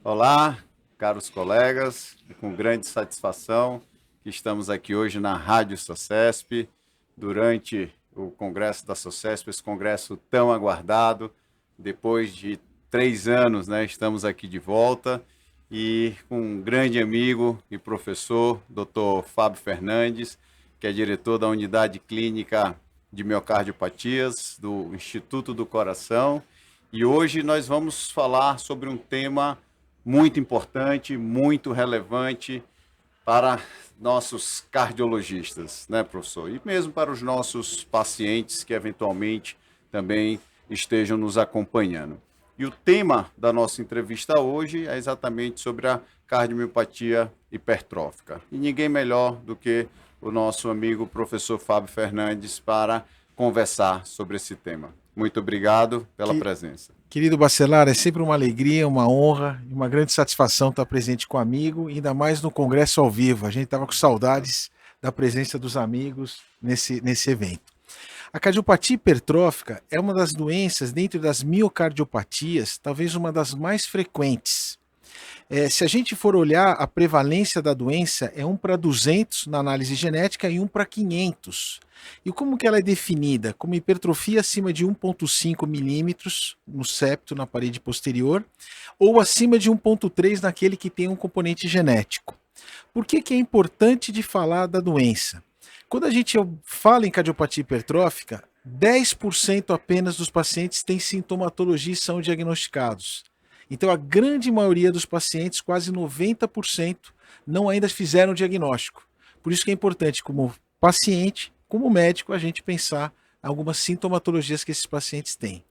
Olá, caros colegas, é com grande satisfação que estamos aqui hoje na Rádio Socesp, durante o Congresso da Socesp, esse congresso tão aguardado. Depois de 3 anos, né, estamos aqui de volta e com um grande amigo e professor, Dr. Fábio Fernandes, que é diretor da Unidade Clínica de Miocardiopatias do Instituto do Coração. E hoje nós vamos falar sobre um tema muito importante, muito relevante para nossos cardiologistas, né, professor? E mesmo para os nossos pacientes que eventualmente também estejam nos acompanhando. E o tema da nossa entrevista hoje é exatamente sobre a cardiomiopatia hipertrófica. E ninguém melhor do que o nosso amigo professor Fábio Fernandes para conversar sobre esse tema. Muito obrigado pela presença. Querido Bacelar, é sempre uma alegria, uma honra e uma grande satisfação estar presente com o amigo, ainda mais no Congresso ao vivo. A gente estava com saudades da presença dos amigos nesse evento. A cardiopatia hipertrófica é uma das doenças, dentro das miocardiopatias, talvez uma das mais frequentes. Se a gente for olhar a prevalência da doença, é 1 para 200 na análise genética e 1 para 500. E como que ela é definida? Como hipertrofia acima de 1,5 milímetros no septo, na parede posterior, ou acima de 1,3 naquele que tem um componente genético. Por que é importante de falar da doença? Quando a gente fala em cardiopatia hipertrófica, 10% apenas dos pacientes têm sintomatologia e são diagnosticados. Então, a grande maioria dos pacientes, quase 90%, não ainda fizeram o diagnóstico. Por isso que é importante, como paciente, como médico, a gente pensar algumas sintomatologias que esses pacientes têm.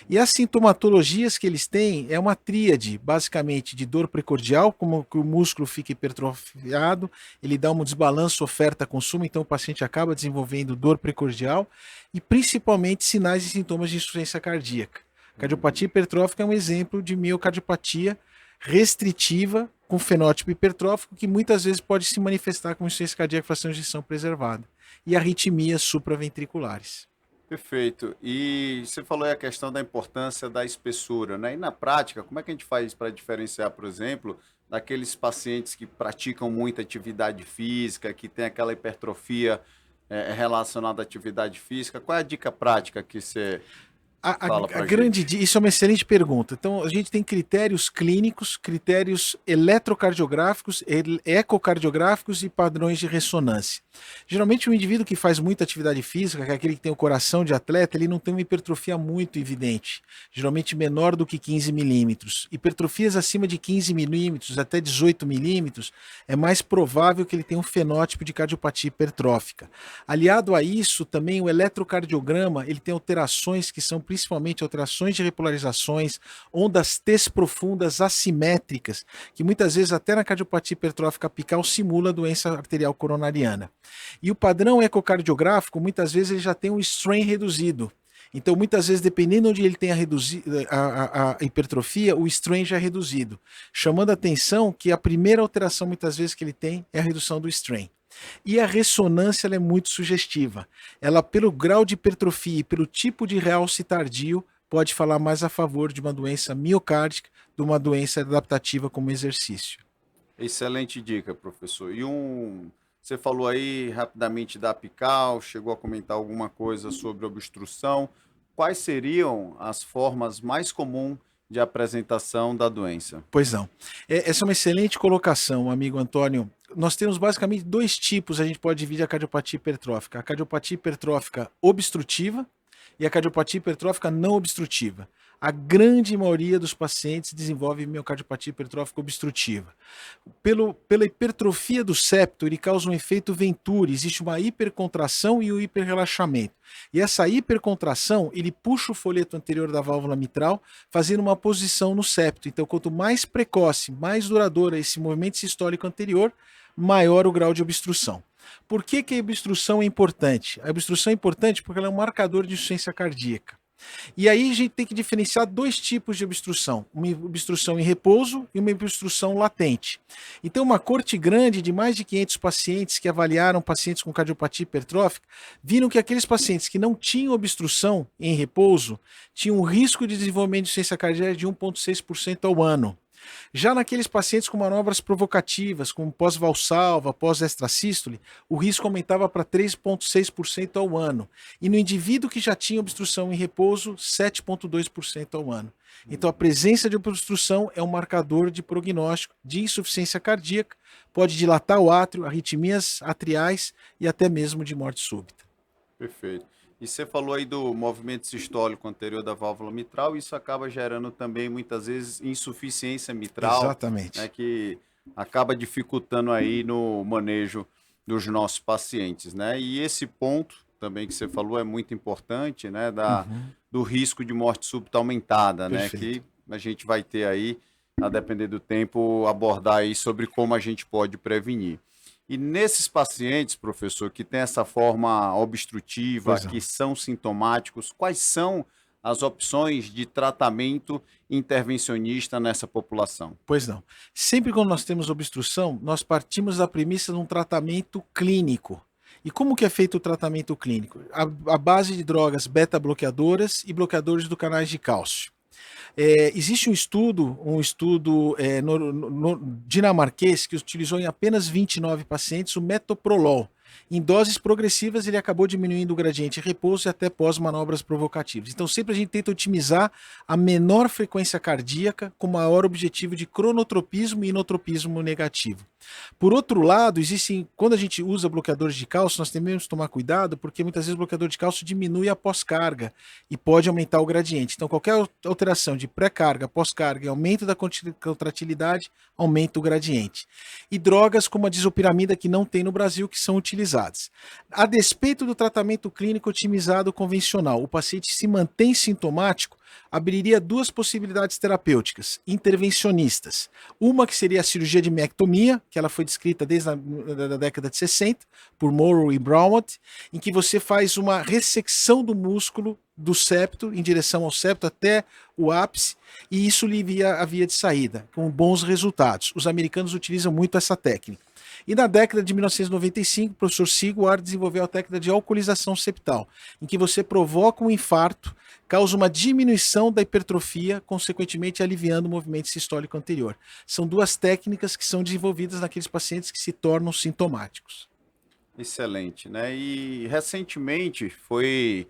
E as sintomatologias que eles têm é uma tríade, basicamente, de dor precordial, como que o músculo fica hipertrofiado, ele dá um desbalanço oferta-consumo, então o paciente acaba desenvolvendo dor precordial, e principalmente sinais e sintomas de insuficiência cardíaca. Cardiopatia hipertrófica é um exemplo de miocardiopatia restritiva com fenótipo hipertrófico que muitas vezes pode se manifestar com insuficiência cardíaca com fração de ejeção preservada e arritmias supraventriculares. Perfeito. E você falou aí a questão da importância da espessura, né? E na prática, como é que a gente faz para diferenciar, por exemplo, daqueles pacientes que praticam muita atividade física, que tem aquela hipertrofia relacionada à atividade física? Qual é a dica prática que você fala para a gente? Isso é uma excelente pergunta. Então, a gente tem critérios clínicos, critérios eletrocardiográficos, ecocardiográficos e padrões de ressonância. Geralmente, o indivíduo que faz muita atividade física, que é aquele que tem o coração de atleta, ele não tem uma hipertrofia muito evidente, geralmente menor do que 15 milímetros. Hipertrofias acima de 15 milímetros, até 18 milímetros, é mais provável que ele tenha um fenótipo de cardiopatia hipertrófica. Aliado a isso, também o eletrocardiograma, ele tem alterações que são principalmente alterações de repolarizações, ondas T profundas assimétricas, que muitas vezes até na cardiopatia hipertrófica apical simula a doença arterial coronariana. E o padrão ecocardiográfico, muitas vezes ele já tem um strain reduzido. Então, muitas vezes, dependendo onde ele tem a hipertrofia, o strain já é reduzido, chamando a atenção que a primeira alteração, muitas vezes, que ele tem é a redução do strain. E a ressonância ela é muito sugestiva. Ela, pelo grau de hipertrofia e pelo tipo de realce tardio, pode falar mais a favor de uma doença miocárdica do que uma doença adaptativa como exercício. Excelente dica, professor. Você falou aí rapidamente da apical, chegou a comentar alguma coisa sobre obstrução. Quais seriam as formas mais comuns de apresentação da doença? Pois não. Essa é uma excelente colocação, amigo Antônio. Nós temos basicamente 2 tipos, a gente pode dividir a cardiopatia hipertrófica. A cardiopatia hipertrófica obstrutiva e a cardiopatia hipertrófica não obstrutiva. A grande maioria dos pacientes desenvolve miocardiopatia hipertrófica obstrutiva. Pela hipertrofia do septo, ele causa um efeito Venturi, existe uma hipercontração e o hiperrelaxamento. E essa hipercontração, ele puxa o folheto anterior da válvula mitral, fazendo uma posição no septo. Então, quanto mais precoce, mais duradoura esse movimento sistólico anterior, maior o grau de obstrução. Por que a obstrução é importante? A obstrução é importante porque ela é um marcador de insuficiência cardíaca. E aí a gente tem que diferenciar dois tipos de obstrução, uma obstrução em repouso e uma obstrução latente. Então, uma corte grande de mais de 500 pacientes que avaliaram pacientes com cardiopatia hipertrófica, viram que aqueles pacientes que não tinham obstrução em repouso tinham um risco de desenvolvimento de insuficiência cardíaca de 1,6% ao ano. Já naqueles pacientes com manobras provocativas, como pós-valsalva, pós-extrasístole, o risco aumentava para 3,6% ao ano. E no indivíduo que já tinha obstrução em repouso, 7,2% ao ano. Então, a presença de obstrução é um marcador de prognóstico de insuficiência cardíaca, pode dilatar o átrio, arritmias atriais e até mesmo de morte súbita. Perfeito. E você falou aí do movimento sistólico anterior da válvula mitral, isso acaba gerando também, muitas vezes, insuficiência mitral, Exatamente. né, que acaba dificultando aí no manejo dos nossos pacientes, né? E esse ponto também que você falou é muito importante, né, do risco de morte súbita aumentada, né, Perfeito. que a gente vai ter aí, a depender do tempo, abordar aí sobre como a gente pode prevenir. E nesses pacientes, professor, que tem essa forma obstrutiva, Pois que não. são sintomáticos, quais são as opções de tratamento intervencionista nessa população? Pois não. Sempre quando nós temos obstrução, nós partimos da premissa de um tratamento clínico. E como que é feito o tratamento clínico? A base de drogas beta-bloqueadoras e bloqueadores do canais de cálcio. Existe um estudo dinamarquês que utilizou em apenas 29 pacientes o metoprolol. Em doses progressivas, ele acabou diminuindo o gradiente repouso e até pós-manobras provocativas. Então, sempre a gente tenta otimizar a menor frequência cardíaca com maior objetivo de cronotropismo e inotropismo negativo. Por outro lado, quando a gente usa bloqueadores de cálcio, nós temos que tomar cuidado, porque muitas vezes o bloqueador de cálcio diminui a pós-carga e pode aumentar o gradiente. Então, qualquer alteração de pré-carga, pós-carga e aumento da contratilidade, aumenta o gradiente. E drogas como a disopiramida, que não tem no Brasil, que são utilizadas. A despeito do tratamento clínico otimizado convencional, o paciente se mantém sintomático, abriria duas possibilidades terapêuticas, intervencionistas. Uma que seria a cirurgia de miectomia, que ela foi descrita desde a da década de 60, por Morrow e Brownwood, em que você faz uma ressecção do músculo do septo, em direção ao septo até o ápice, e isso alivia a via de saída, com bons resultados. Os americanos utilizam muito essa técnica. E na década de 1995, o professor Sigward desenvolveu a técnica de alcoolização septal, em que você provoca um infarto, causa uma diminuição da hipertrofia, consequentemente aliviando o movimento sistólico anterior. São duas técnicas que são desenvolvidas naqueles pacientes que se tornam sintomáticos. Excelente, né? E recentemente foi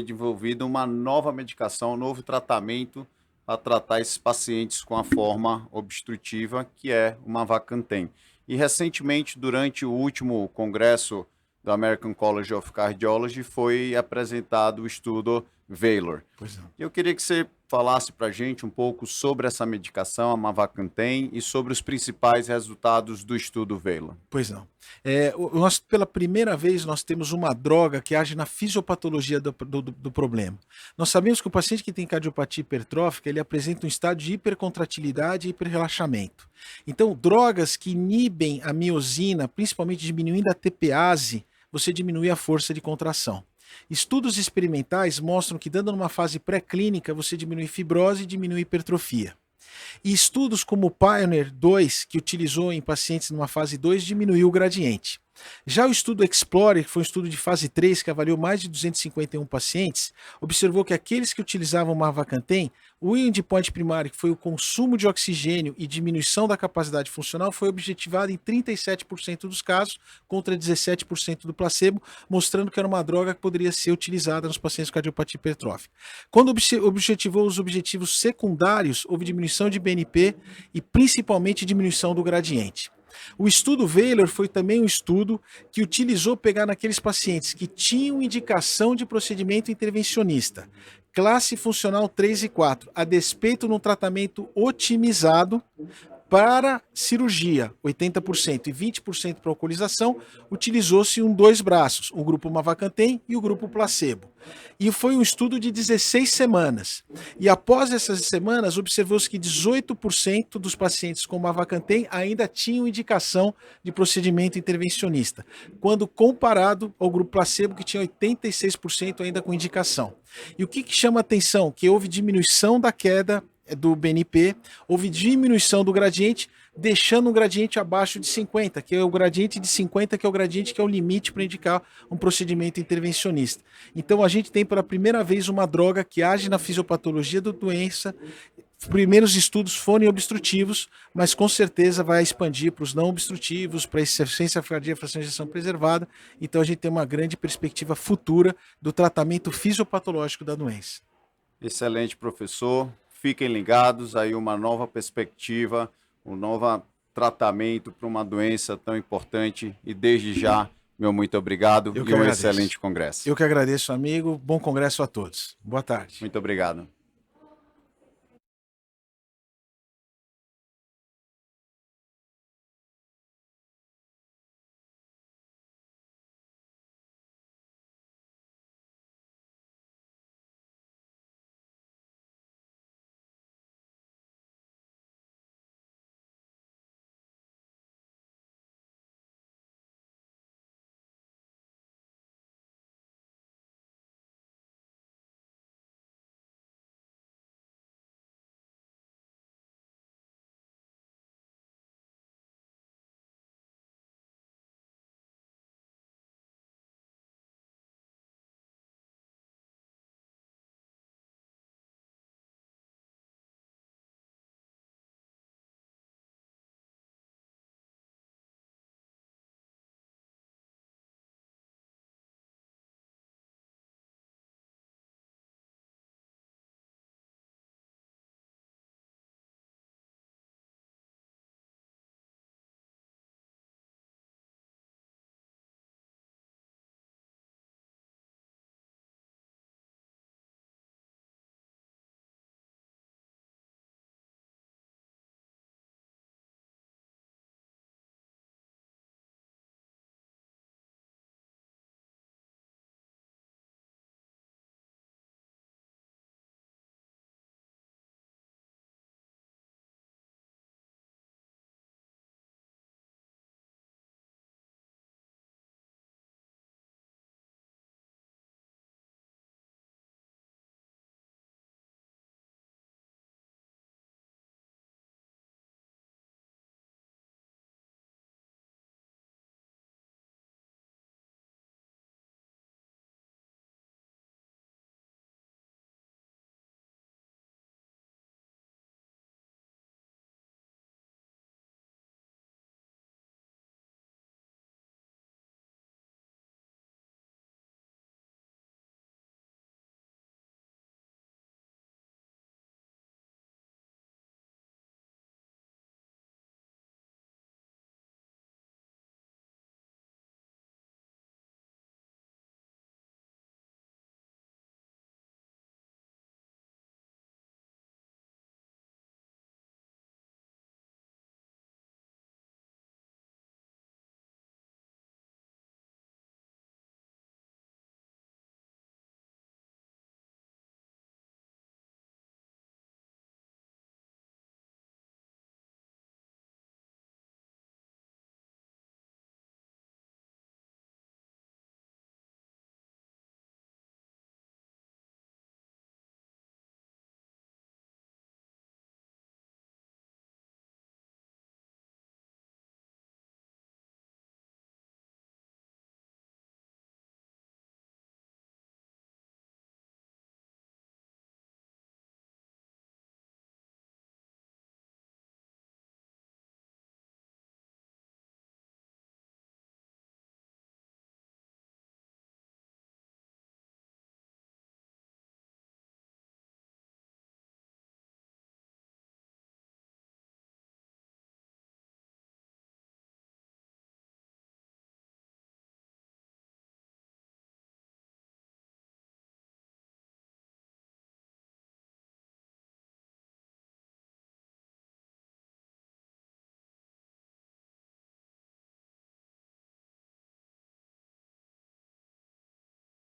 desenvolvida uma nova medicação, um novo tratamento para tratar esses pacientes com a forma obstrutiva, que é o Mavacantem. E recentemente, durante o último congresso do American College of Cardiology, foi apresentado o estudo Valor. Pois não. Eu queria que você falasse para a gente um pouco sobre essa medicação, a Mavacantem, e sobre os principais resultados do estudo Valor. Pois não. Pela primeira vez, nós temos uma droga que age na fisiopatologia do problema. Nós sabemos que o paciente que tem cardiopatia hipertrófica, ele apresenta um estado de hipercontratilidade e hiperrelaxamento. Então, drogas que inibem a miosina, principalmente diminuindo a TPase, você diminui a força de contração. Estudos experimentais mostram que, dando numa fase pré-clínica, você diminui fibrose e diminui hipertrofia. E estudos como o Pioneer 2, que utilizou em pacientes numa fase 2, diminuiu o gradiente. Já o estudo Explorer, que foi um estudo de fase 3, que avaliou mais de 251 pacientes, observou que aqueles que utilizavam Mavacantem, o endpoint primário, que foi o consumo de oxigênio e diminuição da capacidade funcional, foi objetivado em 37% dos casos, contra 17% do placebo, mostrando que era uma droga que poderia ser utilizada nos pacientes com cardiopatia hipertrófica. Quando objetivou os objetivos secundários, houve diminuição de BNP e principalmente diminuição do gradiente. O estudo Valor foi também um estudo que utilizou pegar naqueles pacientes que tinham indicação de procedimento intervencionista, classe funcional 3 e 4, a despeito de um tratamento otimizado, Para cirurgia, 80% e 20% para alcoolização, utilizou-se dois braços, o grupo Mavacantem e o grupo placebo. E foi um estudo de 16 semanas. E após essas semanas, observou-se que 18% dos pacientes com Mavacantem ainda tinham indicação de procedimento intervencionista, quando comparado ao grupo placebo, que tinha 86% ainda com indicação. E o que chama atenção? Que houve diminuição da queda do BNP, houve diminuição do gradiente, deixando um gradiente abaixo de 50, que é o gradiente de 50, que é o gradiente que é o limite para indicar um procedimento intervencionista. Então a gente tem pela primeira vez uma droga que age na fisiopatologia da doença. Os primeiros estudos foram obstrutivos, mas com certeza vai expandir para os não obstrutivos, para a insuficiência cardíaca, fração de ejeção preservada. Então a gente tem uma grande perspectiva futura do tratamento fisiopatológico da doença. Excelente, professor. Fiquem ligados, aí uma nova perspectiva, um novo tratamento para uma doença tão importante. E desde já, meu muito obrigado e um excelente congresso. Eu que agradeço, amigo. Bom congresso a todos. Boa tarde. Muito obrigado.